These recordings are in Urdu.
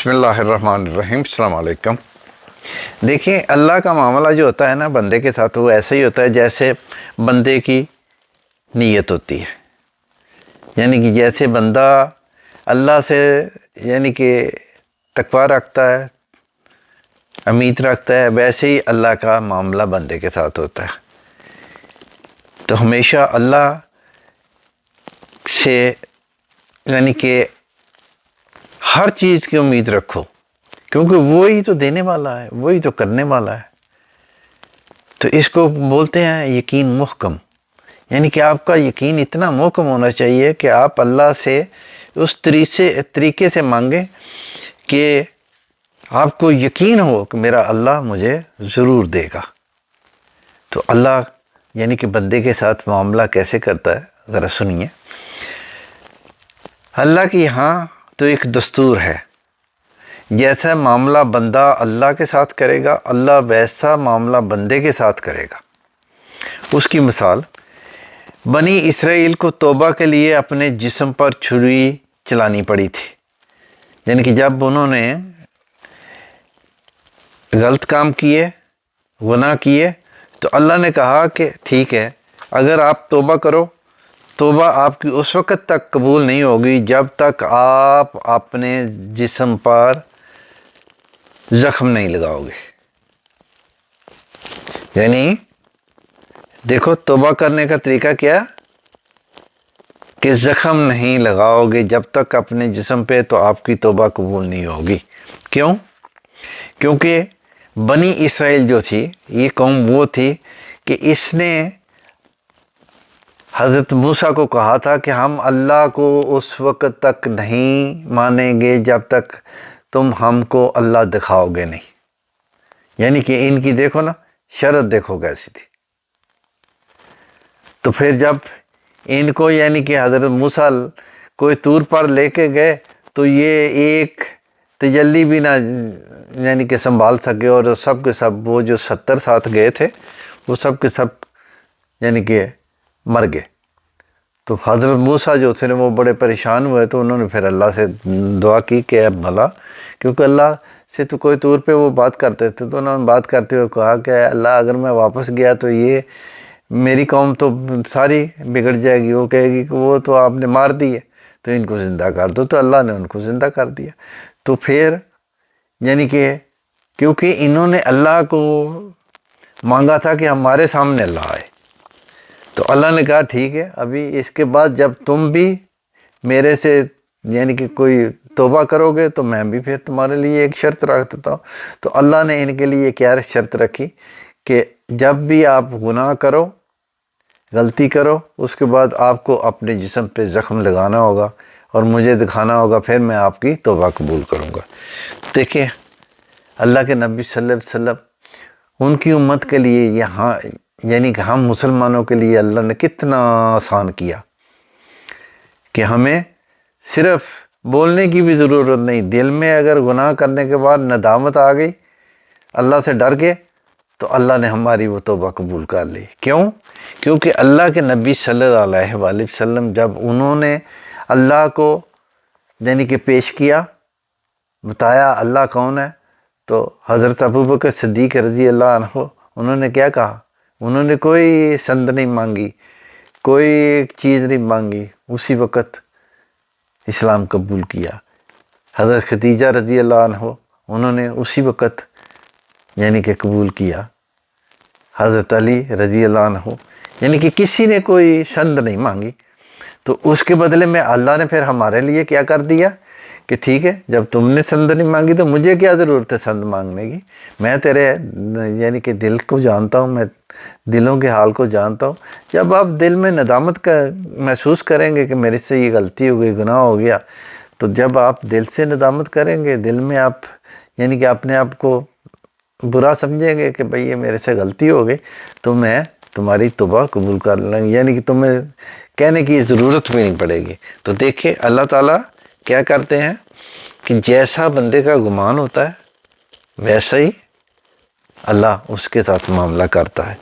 بسم اللہ الرحمن الرحیم۔ السلام علیکم۔ دیکھیں، اللہ کا معاملہ جو ہوتا ہے نا بندے کے ساتھ، وہ ایسا ہی ہوتا ہے جیسے بندے کی نیت ہوتی ہے۔ یعنی کہ جیسے بندہ اللہ سے یعنی کہ تقویٰ رکھتا ہے، امید رکھتا ہے، ویسے ہی اللہ کا معاملہ بندے کے ساتھ ہوتا ہے۔ تو ہمیشہ اللہ سے یعنی کہ ہر چیز کی امید رکھو، کیونکہ وہی تو دینے والا ہے، وہی تو کرنے والا ہے۔ تو اس کو بولتے ہیں یقین محکم، یعنی کہ آپ کا یقین اتنا محکم ہونا چاہیے کہ آپ اللہ سے اس طریقے سے مانگیں کہ آپ کو یقین ہو کہ میرا اللہ مجھے ضرور دے گا۔ تو اللہ یعنی کہ بندے کے ساتھ معاملہ کیسے کرتا ہے، ذرا سنیے۔ اللہ کی یہاں تو ایک دستور ہے، جیسا معاملہ بندہ اللہ کے ساتھ کرے گا، اللہ ویسا معاملہ بندے کے ساتھ کرے گا۔ اس کی مثال، بنی اسرائیل کو توبہ کے لیے اپنے جسم پر چھری چلانی پڑی تھی۔ یعنی کہ جب انہوں نے غلط کام کیے، گناہ کیے، تو اللہ نے کہا کہ ٹھیک ہے، اگر آپ توبہ کرو، توبہ آپ کی اس وقت تک قبول نہیں ہوگی جب تک آپ اپنے جسم پر زخم نہیں لگاؤ گے۔ یعنی دیکھو، توبہ کرنے کا طریقہ کیا کہ زخم نہیں لگاؤ گے جب تک اپنے جسم پہ، تو آپ کی توبہ قبول نہیں ہوگی۔ کیوں؟ کیونکہ بنی اسرائیل جو تھی، یہ قوم وہ تھی کہ اس نے حضرت موسیٰ کو کہا تھا کہ ہم اللہ کو اس وقت تک نہیں مانیں گے جب تک تم ہم کو اللہ دکھاؤ گے نہیں۔ یعنی کہ ان کی دیکھو نا، شرط دیکھو کیسی تھی۔ تو پھر جب ان کو یعنی کہ حضرت موسیٰ کوئی طور پر لے کے گئے، تو یہ ایک تجلی بھی نہ یعنی کہ سنبھال سکے، اور سب کے سب وہ جو 70 ساتھ گئے تھے، وہ سب کے سب یعنی کہ مر گئے۔ تو حضرت موسیٰ جو تھے وہ بڑے پریشان ہوئے، تو انہوں نے پھر اللہ سے دعا کی کہ اے بھلا، کیونکہ اللہ سے تو کوئی طور پہ وہ بات کرتے تھے، تو انہوں نے بات کرتے ہوئے کہا کہ اللہ، اگر میں واپس گیا تو یہ میری قوم تو ساری بگڑ جائے گی، وہ کہے گی کہ وہ تو آپ نے مار دیے، تو ان کو زندہ کر دو۔ تو اللہ نے ان کو زندہ کر دیا۔ تو پھر یعنی کہ کیونکہ انہوں نے اللہ کو مانگا تھا کہ ہمارے سامنے اللہ آئے، تو اللہ نے کہا ٹھیک ہے، ابھی اس کے بعد جب تم بھی میرے سے یعنی کہ کوئی توبہ کرو گے، تو میں بھی پھر تمہارے لیے ایک شرط رکھ دیتا ہوں۔ تو اللہ نے ان کے لیے کیا شرط رکھی کہ جب بھی آپ گناہ کرو، غلطی کرو، اس کے بعد آپ کو اپنے جسم پہ زخم لگانا ہوگا اور مجھے دکھانا ہوگا، پھر میں آپ کی توبہ قبول کروں گا۔ دیکھیں، اللہ کے نبی صلی اللہ علیہ وسلم، ان کی امت کے لیے یہاں یعنی کہ ہم مسلمانوں کے لیے اللہ نے کتنا آسان کیا کہ ہمیں صرف بولنے کی بھی ضرورت نہیں، دل میں اگر گناہ کرنے کے بعد ندامت آ گئی، اللہ سے ڈر کے، تو اللہ نے ہماری وہ توبہ قبول کر لی۔ کیوں؟ کیونکہ اللہ کے نبی صلی اللہ علیہ وآلہ وسلم جب انہوں نے اللہ کو یعنی کہ پیش کیا، بتایا اللہ کون ہے، تو حضرت ابوبکر صدیق رضی اللہ عنہ، انہوں نے کیا کہا؟ انہوں نے کوئی سند نہیں مانگی، کوئی چیز نہیں مانگی، اسی وقت اسلام قبول کیا۔ حضرت خدیجہ رضی اللہ عنہ، انہوں نے اسی وقت یعنی کہ قبول کیا۔ حضرت علی رضی اللہ عنہ، یعنی کہ کسی نے کوئی سند نہیں مانگی۔ تو اس کے بدلے میں اللہ نے پھر ہمارے لیے کیا کر دیا کہ ٹھیک ہے، جب تم نے سند نہیں مانگی تو مجھے کیا ضرورت ہے سند مانگنے کی؟ میں تیرے یعنی کہ دل کو جانتا ہوں، میں دلوں کے حال کو جانتا ہوں۔ جب آپ دل میں ندامت کا محسوس کریں گے کہ میرے سے یہ غلطی ہو گئی، گناہ ہو گیا، تو جب آپ دل سے ندامت کریں گے، دل میں آپ یعنی کہ اپنے آپ کو برا سمجھیں گے کہ بھئی یہ میرے سے غلطی ہو گئی، تو میں تمہاری توبہ قبول کر لوں گی، یعنی کہ تمہیں کہنے کی ضرورت بھی نہیں پڑے گی۔ تو دیکھیں، اللہ تعالیٰ کیا کرتے ہیں کہ جیسا بندے کا گمان ہوتا ہے ویسا ہی اللہ اس کے ساتھ معاملہ کرتا ہے۔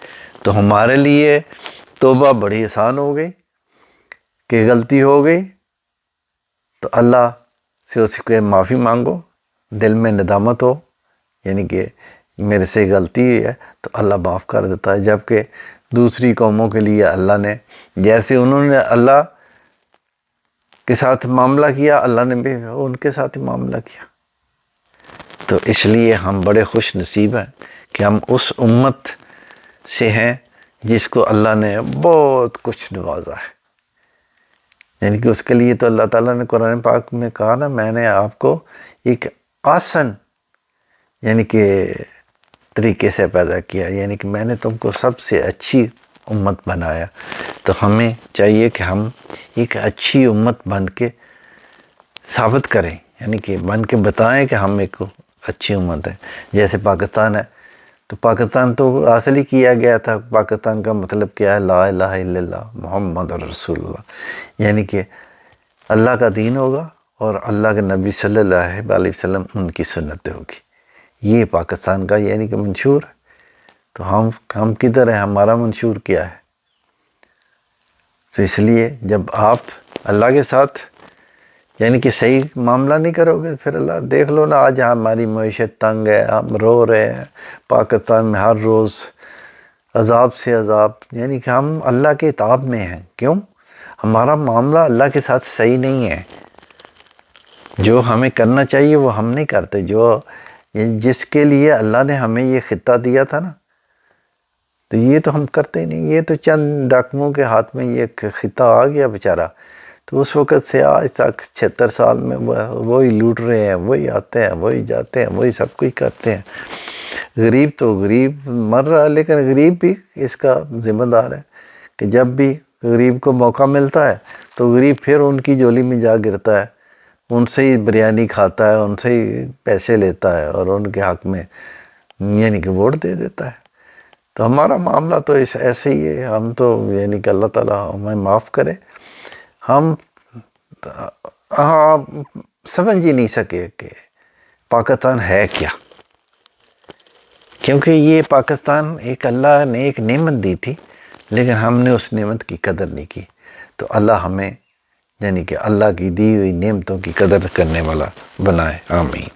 تو ہمارے لیے توبہ بڑی آسان ہو گئی کہ غلطی ہو گئی تو اللہ سے اس کے معافی مانگو، دل میں ندامت ہو، یعنی کہ میرے سے غلطی ہوئی ہے، تو اللہ معاف کر دیتا ہے. جبکہ دوسری قوموں کے لیے اللہ نے جیسے انہوں نے اللہ کے ساتھ معاملہ کیا، اللہ نے بھی ان کے ساتھ معاملہ کیا. تو اس لیے ہم بڑے خوش نصیب ہیں کہ ہم اس امت سے ہیں جس کو اللہ نے بہت کچھ نوازا ہے. یعنی کہ اس کے لیے تو اللہ تعالیٰ نے قرآن پاک میں کہا نا، میں نے آپ کو ایک آسن یعنی کہ طریقے سے پیدا کیا، یعنی کہ میں نے تم کو سب سے اچھی امت بنایا. تو ہمیں چاہیے کہ ہم ایک اچھی امت بن کے ثابت کریں، یعنی کہ بن کے بتائیں کہ ہم ایک اچھی امت ہے. جیسے پاکستان ہے، تو پاکستان تو حاصل ہی کیا گیا تھا. پاکستان کا مطلب کیا ہے؟ لا الہ الا اللہ محمد رسول اللہ، یعنی کہ اللہ کا دین ہوگا اور اللہ کے نبی صلی اللہ علیہ وسلم ان کی سنتیں ہوگی. یہ پاکستان کا یعنی کہ منشور ہے. تو ہم کدھر ہیں؟ ہمارا منشور کیا ہے؟ تو اس لیے جب آپ اللہ کے ساتھ یعنی کہ صحیح معاملہ نہیں کرو گے، پھر اللہ دیکھ لو نا، آج ہماری معیشت تنگ ہے، ہم رو رہے ہیں. پاکستان میں ہر روز عذاب سے عذاب، یعنی کہ ہم اللہ کے عتاب میں ہیں. کیوں؟ ہمارا معاملہ اللہ کے ساتھ صحیح نہیں ہے. جو ہمیں کرنا چاہیے وہ ہم نہیں کرتے. جس کے لیے اللہ نے ہمیں یہ خطہ دیا تھا نا، تو یہ تو ہم کرتے ہی نہیں. یہ تو چند ڈاکوؤں کے ہاتھ میں یہ خطہ آ گیا بیچارہ، تو اس وقت سے آج تک 76 سال میں وہی لوٹ رہے ہیں، وہی آتے ہیں، وہی جاتے ہیں، وہی سب کچھ کرتے ہیں. غریب تو غریب مر رہا ہے، لیکن غریب بھی اس کا ذمہ دار ہے کہ جب بھی غریب کو موقع ملتا ہے تو غریب پھر ان کی جولی میں جا گرتا ہے، ان سے ہی بریانی کھاتا ہے، ان سے ہی پیسے لیتا ہے اور ان کے حق میں یعنی کہ ووٹ دے دیتا ہے. تو ہمارا معاملہ تو ایسے ہی ہے. ہم تو یعنی کہ اللہ تعالیٰ ہمیں معاف کرے. ہم سمجھ ہی نہیں سکے کہ پاکستان ہے کیا، کیونکہ یہ پاکستان ایک اللہ نے ایک نعمت دی تھی، لیکن ہم نے اس نعمت کی قدر نہیں کی. تو اللہ ہمیں یعنی کہ اللہ کی دی ہوئی نعمتوں کی قدر کرنے والا بنائے. آمین.